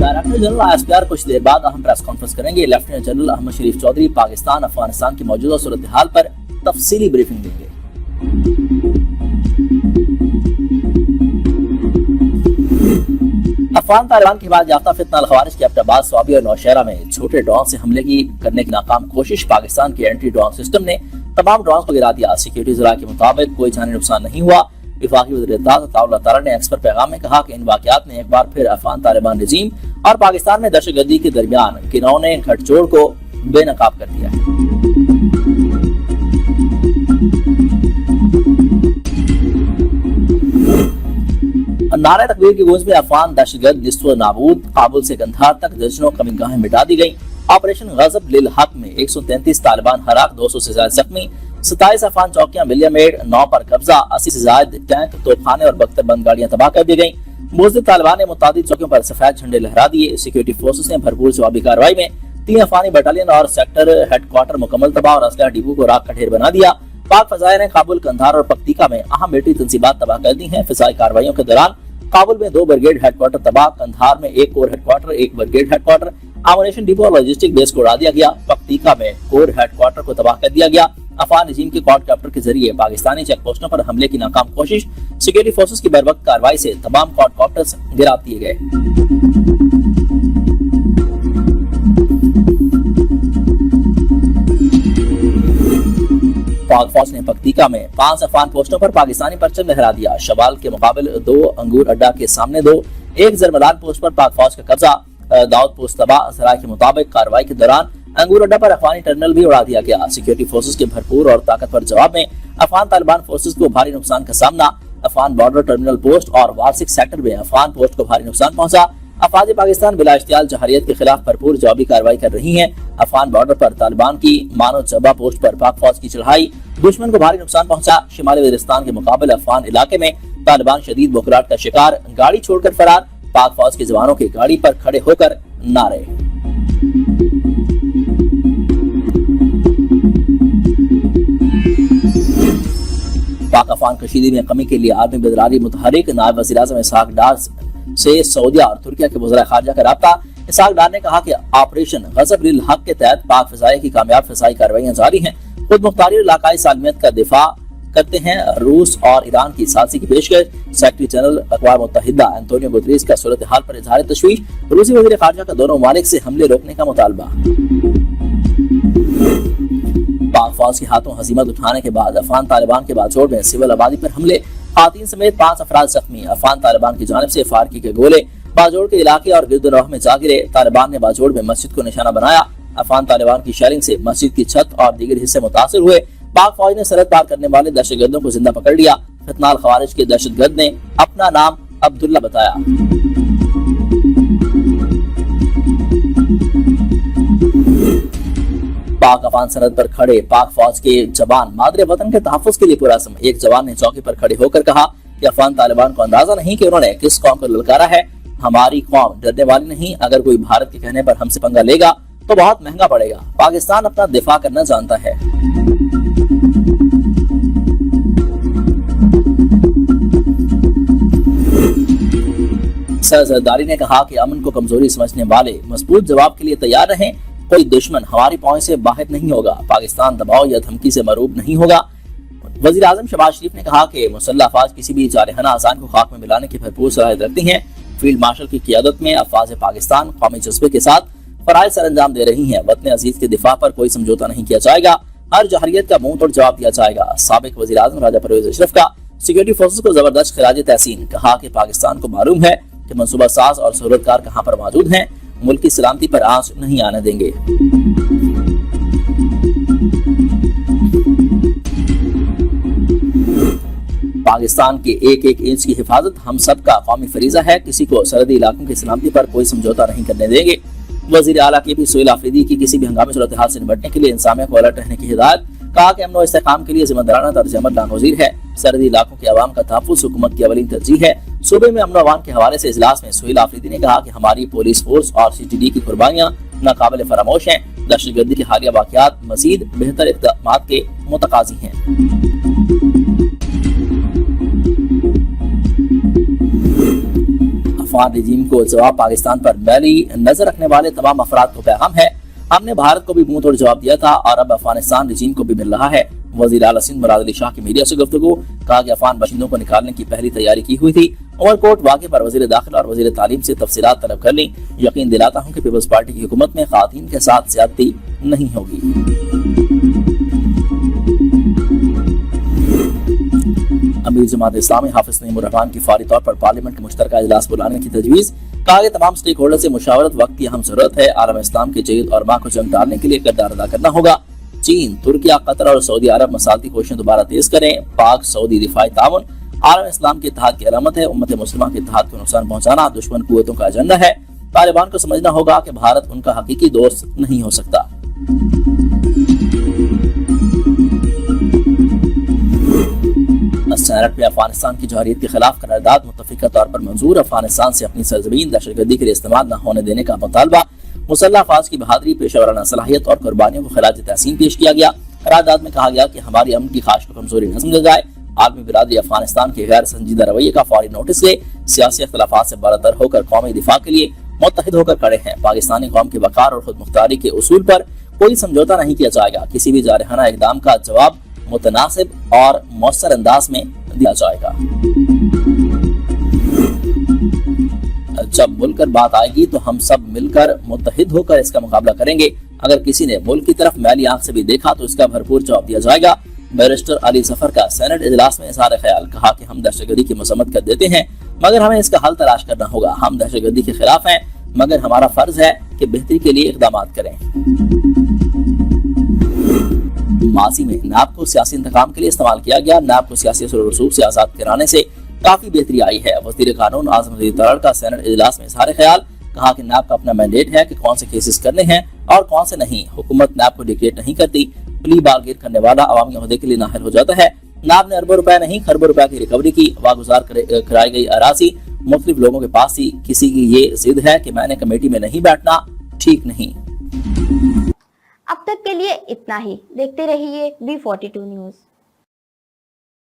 Director general ISPR कुछ देर बाद अहम प्रेस कॉन्फ्रेंस करेंगे। लेफ्टिनेंट जनरल अहमद शरीफ चौधरी पाकिस्तान अफगानिस्तान की मौजूदा सूरत हाल पर तफसीली ब्रीफिंग देंगे। अफगान तालिबान की हिमायत याफ्ता फितना अल-खवारिज की एबटाबाद, स्वाबी और नौशहरा में छोटे ड्रोन से हमले करने की नाकाम कोशिश। पाकिस्तान के एंटी ड्रोन सिस्टम ने तमाम ड्रोन को गिरा दिया। सिक्योरिटी ज़रा के मुताबिक कोई जानी नुकसान नहीं हुआ। वफाकी वज़ीर ने एक्सपर्ट पैगाम में कहा कि इन वाक़यात ने एक बार फिर अफगान तालिबान रजीम और पाकिस्तान में दहशतगर्दी के दरमियान घिनौने गठजोड़ को बेनकाब कर दिया है। नारे तकबीर की गूंज में अफगान दहशतगर्द निस्व नाबूद, काबुल से कंधार तक दर्जनों कमीगाहें मिटा दी गई। ऑपरेशन गजब लिल हक में 133 तालिबान हराक, 200 से ज्यादा जख्मी, 27 अफगान चौकियां मिलियम एड, 9 पर कब्जा, 80 से ज्यादा टैंक, तोपखाने और बख्तरबंद गाड़ियां तबाह कर दी गई। बुज़दिल तालिबान ने मुतादिद चौकियों पर सफेद झंडे लहरा दिए। सिक्योरिटी फोर्सेस ने भरपूर जवाबी कार्रवाई में 3 अफगानी बटालियन और सेक्टर हेडक्वार्टर मुकम्मल तबाह और असलहा डिपो को राख का ढेर बना दिया। पाक फजाइया ने काबुल, कंधार और पक्तिका में अहम मिलिट्री तंसीबात तबाह कर दी हैं। फिजाई कार्रवाइयों के दौरान काबुल में 2 ब्रिगेड हेडक्वार्टर तबाह, कंधार में 1 corps headquarter, 1 brigade headquarter, ammunition depot और लॉजिस्टिक बेस को उड़ा दिया गया। पक्तिका में कोर हेडक्वार्टर को तबाह कर दिया गया। अफगान रजीम के क्वाडकॉप्टर के जरिए पाकिस्तानी चेक पोस्टों पर हमले की नाकाम कोशिश। सिक्योरिटी फोर्सेस की बरवक्त कार्रवाई से तमाम क्वाडकॉप्टर्स गिरा दिए गए। पाक फौज ने पक्तिका में 5 अफगान पोस्टों पर पाकिस्तानी परचम लहरा दिया। शवाल के मुकाबले 2 अंगूर अड्डा के सामने 2, 1 जरमलान पोस्ट पर पाक फौज का कब्जा। दाऊद पोस्ट तबाह। सराय के मुताबिक कार्रवाई के दौरान अंगूर अड्डा पर अफगानी टर्मिनल भी उड़ा दिया गया। सिक्योरिटी फोर्सेस के भरपूर और ताकतवर जवाब में अफगान तालिबान फोर्सेस को भारी नुकसान का सामना। अफगान बॉर्डर टर्मिनल पोस्ट और वार्सिक सेक्टर में अफगान पोस्ट को भारी नुकसान पहुंचा। अफवाज पाकिस्तान बिला इश्तियाल जहारियत के खिलाफ भरपूर जवाबी कार्रवाई कर रही हैं। अफगान बॉर्डर पर तालिबान की मानो जब्बा पोस्ट पर पाक फौज की चढ़ाई, दुश्मन को भारी नुकसान पहुंचा। शिमाली वजीरिस्तान के मुकाबले अफगान इलाके में तालिबान शदीद बुखराहट का शिकार, गाड़ी छोड़कर फरार। पाक फौज के जवानों की गाड़ी पर खड़े होकर नारे। पाक अफगान कशीदगी में कमी के लिए आर्मी बदरारी मुतहरिक। नायब वज़ीर-ए-आज़म इसहाक डार से सऊदिया और तुर्किया के वज़ीर खारजा का राब्ता। इसहाक डार ने कहा कि ऑपरेशन गज़ब लिल हक के तहत पाक फ़िज़ाई की कामयाब फ़िज़ाई कार्रवाइयां जारी हैं। खुद मुख्तारी और इलाकाई सालमियत का दिफा करते हैं। रूस और ईरान की साज़िश की पेशकश। सेक्रेटरी जनरल अक़वाम मुत्तहिदा एंटोनियो गुतरेस का सूरत हाल पर इज़हार तशवीश। रूसी वज़ीर खारजा का दोनों ममालिक से हमले रोकने का मुतालबा। पाक फौज के हाथों हज़ीमत उठाने के बाद अफगान तालिबान के बाजोड़ में सिविल आबादी पर हमले, खातीन समेत 5 अफराद जख्मी। अफगान तालिबान की जानिब से फारकी के गोले बाजोड़ के इलाके और गिरदोनवाह में जा गिरे। तालिबान ने बाजोड़ में मस्जिद को निशाना बनाया। अफगान तालिबान की शेलिंग से मस्जिद की छत और दीगर हिस्से मुतासिर हुए। पाक फौज ने सरहद पार करने वाले दहशतगर्दों को जिंदा पकड़ लिया। फितना अल-खवारिज के दहशतगर्द ने अपना नाम अब्दुल्ला बताया। पाक अफगान सरहद पर खड़े पाक फौज के जवान मादरे वतन के तहफ़्फ़ुज़ के लिए पुरअज़्म। एक जवान ने चौकी पर खड़े होकर कहा कि अफगान तालिबान को अंदाजा नहीं कि उन्होंने किस कौम को ललकारा है। हमारी कौम डरने वाली नहीं। अगर कोई भारत के कहने पर हमसे पंगा लेगा तो बहुत महंगा पड़ेगा। पाकिस्तान अपना दिफा करना जानता है। सर जरदारी ने कहा कि अमन को कमजोरी समझने वाले मजबूत जवाब के लिए तैयार रहें। कोई दुश्मन हमारी पहुंच से बाहर नहीं होगा। पाकिस्तान दबाव या धमकी से मरूब नहीं होगा। वजीर आजम शहबाज शरीफ ने कहा कि मुसल्लह अफवाज किसी भी जारहाना आसान को खाक में मिलाने की भरपूर सलाहियत रखती हैं। फील्ड मार्शल की क़ियादत में अफवाज पाकिस्तान कौमी जज्बे के साथ फराइज़ सर अंजाम दे रही हैं। वतन अजीज के दिफा पर कोई समझौता नहीं किया जाएगा। हर जहरियत का मुंह तोड़ जवाब दिया जाएगा। साबिक वजीर आजम राजा परवेज अशरफ का सिक्योरिटी फोर्सेस को जबरदस्त खिराज तहसीन। कहा कि पाकिस्तान को मालूम है कि मनसूबा साज और सहूलतकार कहां पर मौजूद हैं। मुल्क की सलामती पर आंच नहीं आने देंगे। पाकिस्तान के एक एक इंच की हिफाजत हम सब का कौमी फरीजा है। किसी को सरहदी इलाकों की सलामती पर कोई समझौता नहीं करने देंगे। वजीर आला के भी सुहेल आफरीदी की किसी भी हंगामी सूरत हाल से निपटने के लिए इंसामिया को अलर्ट रहने की हिदायत। कहा कि अमन व इस्तेकाम के लिए जिम्मेदाराना तर्ज अमल नागुज़ीर है। सरहदी इलाकों के अवाम का तहफ़्फ़ुज़ हुकूमत की अवलीन तरजीह है। सूबे में अमन अवान के हवाले से इजलास में सुहेल आफरीदी ने कहा कि हमारी पुलिस फोर्स और CTD की कुर्बानियां नाकाबिल फरामोश हैं। दहशतगर्दी के हालिया वाक़यात मज़ीद बेहतर इक़दामात के मुतकाज़ी हैं। अफगान रजीम को जवाब पाकिस्तान पर मैली नजर रखने वाले तमाम अफराद को पैगाम है, हमने भारत को भी मुंह तोड़ जवाब दिया था और अब अफगानिस्तान रजीम को भी मिल रहा है। वजीर आला सिंध मुराद अली शाह की मीडिया से गुफ्तगू, कहा कि अफगान बाशिंदों को निकालने की पहली तैयारी की हुई थी। उमरकोट वाक़े पर वजीर दाखिला और वजीर तालीम से तफसीलात तलब कर ली। यकीन दिलाता हूँ कि पीपल्स पार्टी की हुकूमत में ख़वातीन के साथ ज्यादती नहीं होगी। अमीर जमात इस्लामी हाफिज नईमुर रहमान की फौरी तौर पर पार्लियामेंट के मुश्तरका इजलास बुलाने की तजवीज़, कहा कि तमाम स्टेक होल्डर से मुशावरत वक्त की अहम जरूरत है। आलम इस्लाम के जदीद और माँ को जंग डालने के लिए किरदार अदा करना होगा। चीन, तुर्किया, कतर और सऊदी अरब मसालती कोशिशें दोबारा तेज करें। पाक सऊदी दिफाई ताउन आलम इस्लाम के इत्तेहाद की अलामत है। उम्मत मुस्लिमा के इत्तेहाद को नुकसान पहुंचाना दुश्मन कुव्वतों का एजेंडा है। तालिबान को समझना होगा कि भारत उनका हकीकी दोस्त नहीं हो सकता। सेनेट में अफगानिस्तान की जौहरियत के खिलाफ करारदाद मुत्तफिका तौर पर मंजूर। अफगानिस्तान से अपनी सरजमीन दहशतगर्दी के लिए इस्तेमाल न होने देने का मुतालबा। मुसल्लह अफवाज की बहादुरी, पेशेवराना सलाहियत और कुर्बानियों को खिराज तहसीन पेश किया गया। करारदाद में कहा गया कि हमारी अमन की ख्वाहिश को कमजोरी न समझा जाए। आलमी बिरादरी अफगानिस्तान के गैर संजीदा रवैये का फौरी नोटिस ले सियासी अख्तिलाफात से बरतर होकर कौमी दिफा के लिए मुत्तहिद होकर खड़े हैं। पाकिस्तानी कौम के वकार और खुद मुख्तारी के उसूल पर कोई समझौता नहीं किया जाएगा। किसी भी जारहाना इकदाम का जवाब मुतनासिब और मौसर अंदाज में दिया जाएगा। जब मुल्क पर बात आएगी तो हम सब मिलकर मुत्तहिद होकर इसका मुकाबला करेंगे। अगर किसी ने मुल्क की तरफ मैली आंख से भी देखा तो इसका भरपूर जवाब दिया जाएगा। बैरिस्टर अली जफर का सेनेट इजलास में इज़हार ख्याल, कहा कि हम दहशतगर्दी की मजम्मत कर देते हैं मगर हमें इसका हल तलाश करना होगा। हम दहशतगर्दी के खिलाफ हैं मगर हमारा फर्ज है कि बेहतरी के लिए इक़दाम करें। माजी में नैब को सियासी इंतकाम के लिए इस्तेमाल किया गया। नैब को सियासी रसूख से आजाद कराने से काफी बेहतरी आई है। वज़ीर कानून आज़म वज़ीर तलड़ का सेनेट इजलास में इज़हार ख्याल, कहा कि नैब का अपना मैंडेट है कि कौन से केसेस करने हैं और कौन से नहीं। हुकूमत नैब को डिक्टेट नहीं करती। प्ली बारगेन करने वाला अवामी ओहदे के लिए नाहिल हो जाता है। नैब ने अरबों रुपए नहीं खरबों रुपए की रिकवरी की। वागुजार कराई गई अराजी मुख्तलिफ लोगों के पास थी। किसी की ये जिद है कि मैंने कमेटी में नहीं बैठना, ठीक नहीं। अब तक के लिए इतना ही। देखते रहिए V42 न्यूज़।